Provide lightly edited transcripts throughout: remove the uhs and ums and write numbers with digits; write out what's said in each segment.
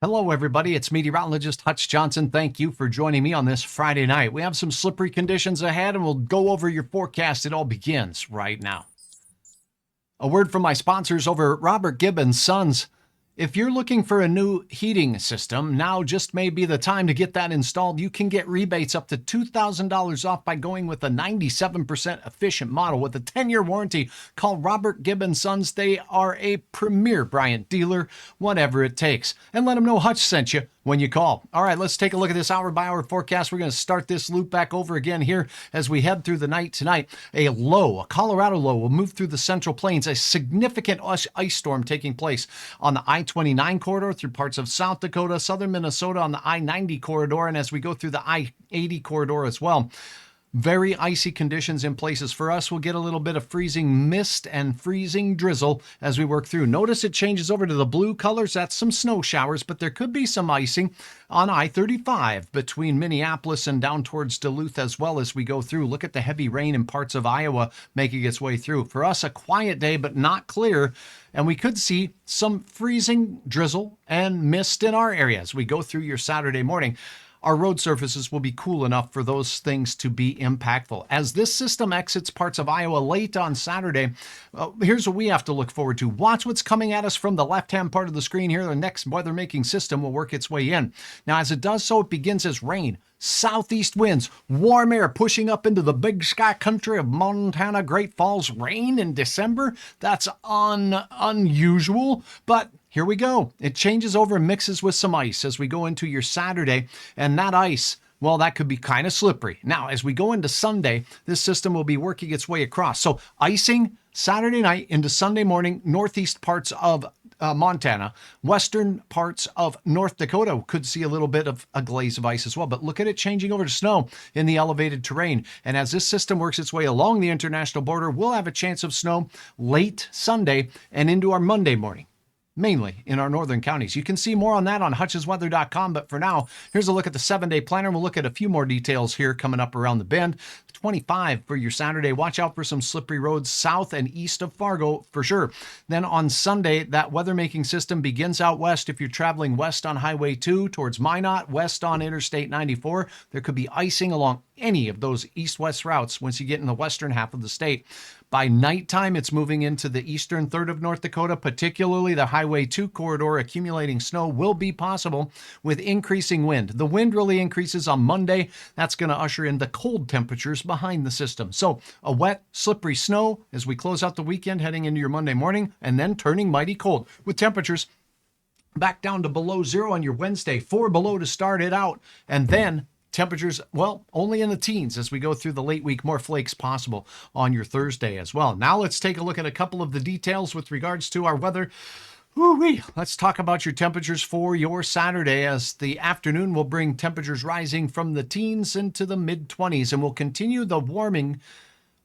Hello, everybody. It's meteorologist Hutch Johnson. Thank you for joining me on this Friday night. We have some slippery conditions ahead, and we'll go over your forecast. It all begins right now. A word from my sponsors over at Robert Gibb & Sons. If you're looking for a new heating system, now just may be the time to get that installed. You can get rebates up to $2,000 off by going with a 97% efficient model with a 10-year warranty. Call Robert Gibb & Sons. They are a premier Bryant dealer, whatever it takes. And let them know Hutch sent you when you call. All right, let's take a look at this hour-by-hour forecast. We're going to start this loop back over again here as we head through the night tonight. A Colorado low, will move through the Central Plains. A significant ice storm taking place on the I-29 corridor through parts of South Dakota, southern Minnesota on the I-90 corridor, and as we go through the I-80 corridor as well. Very icy conditions in places. For us, we'll get a little bit of freezing mist and freezing drizzle as we work through. Notice it changes over to the blue colors. That's some snow showers, but there could be some icing on I-35 between Minneapolis and down towards Duluth as well as we go through. Look at the heavy rain in parts of Iowa making its way through. For us, a quiet day, but not clear. And we could see some freezing drizzle and mist in our area as we go through your Saturday morning. Our road surfaces will be cool enough for those things to be impactful. As this system exits parts of Iowa late on Saturday, here's what we have to look forward to. Watch what's coming at us from the left-hand part of the screen here. The next weather-making system will work its way in. Now, as it does so, it begins as rain. Southeast winds, warm air pushing up into the big sky country of Montana, Great Falls. Rain in December? That's unusual, but here we go. It changes over and mixes with some ice as we go into your Saturday, and that ice, well, that could be kind of slippery. Now, as we go into Sunday, this system will be working its way across. So icing Saturday night into Sunday morning, northeast parts of Montana, western parts of North Dakota could see a little bit of a glaze of ice as well. But look at it changing over to snow in the elevated terrain. And as this system works its way along the international border, we'll have a chance of snow late Sunday and into our Monday morning, mainly in our northern counties. You can see more on that on hutchesweather.com, but for now, here's a look at the 7-day planner. We'll look at a few more details here coming up around the bend. 25 for your Saturday. Watch out for some slippery roads south and east of Fargo for sure. Then on Sunday, that weather-making system begins out west. If you're traveling west on Highway 2 towards Minot, west on Interstate 94, there could be icing along any of those east-west routes once you get in the western half of the state. By nighttime, it's moving into the eastern third of North Dakota, particularly the Highway 2 corridor. Accumulating snow will be possible with increasing wind. The wind really increases on Monday. That's going to usher in the cold temperatures behind the system. So a wet, slippery snow as we close out the weekend, heading into your Monday morning, and then turning mighty cold with temperatures back down to below zero on your Wednesday, 4 below to start it out, and then temperatures, well, only in the teens as we go through the late week. More flakes possible on your Thursday as well. Now let's take a look at a couple of the details with regards to our weather. Woo-wee. Let's talk about your temperatures for your Saturday, as the afternoon will bring temperatures rising from the teens into the mid-20s, and will continue the warming,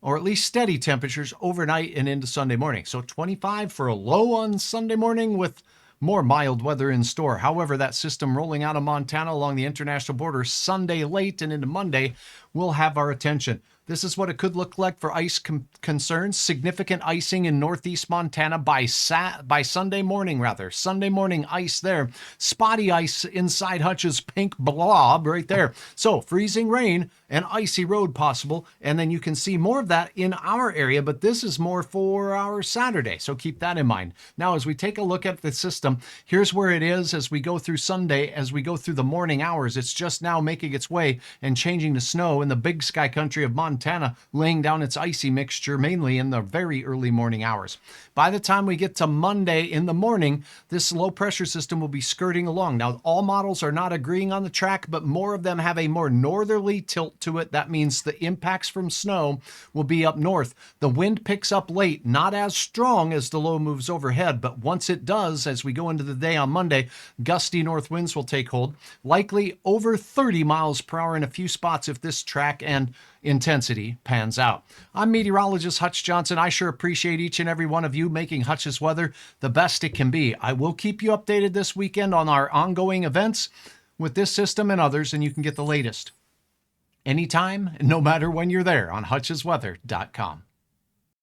or at least steady temperatures overnight and into Sunday morning. So 25 for a low on Sunday morning with more mild weather in store. However, that system rolling out of Montana along the international border Sunday late and into Monday will have our attention. This is what it could look like for ice concerns. Significant icing in northeast Montana by Sunday morning, rather. Sunday morning ice there. Spotty ice inside Hutch's pink blob right there. So freezing rain and icy road possible. And then you can see more of that in our area, but this is more for our Saturday. So keep that in mind. Now, as we take a look at the system, here's where it is as we go through Sunday, as we go through the morning hours. It's just now making its way and changing to snow in the big sky country of Montana, laying down its icy mixture mainly in the very early morning hours. By the time we get to Monday in the morning, this low pressure system will be skirting along. Now, all models are not agreeing on the track, but more of them have a more northerly tilt to it. That means the impacts from snow will be up north. The wind picks up late, not as strong as the low moves overhead, but once it does, as we go into the day on Monday, gusty north winds will take hold, likely over 30 miles per hour in a few spots if this track and intensity pans out. I'm meteorologist Hutch Johnson. I sure appreciate each and every one of you making Hutch's weather the best it can be. I will keep you updated this weekend on our ongoing events with this system and others, and you can get the latest anytime, no matter when you're there on hutchesweather.com.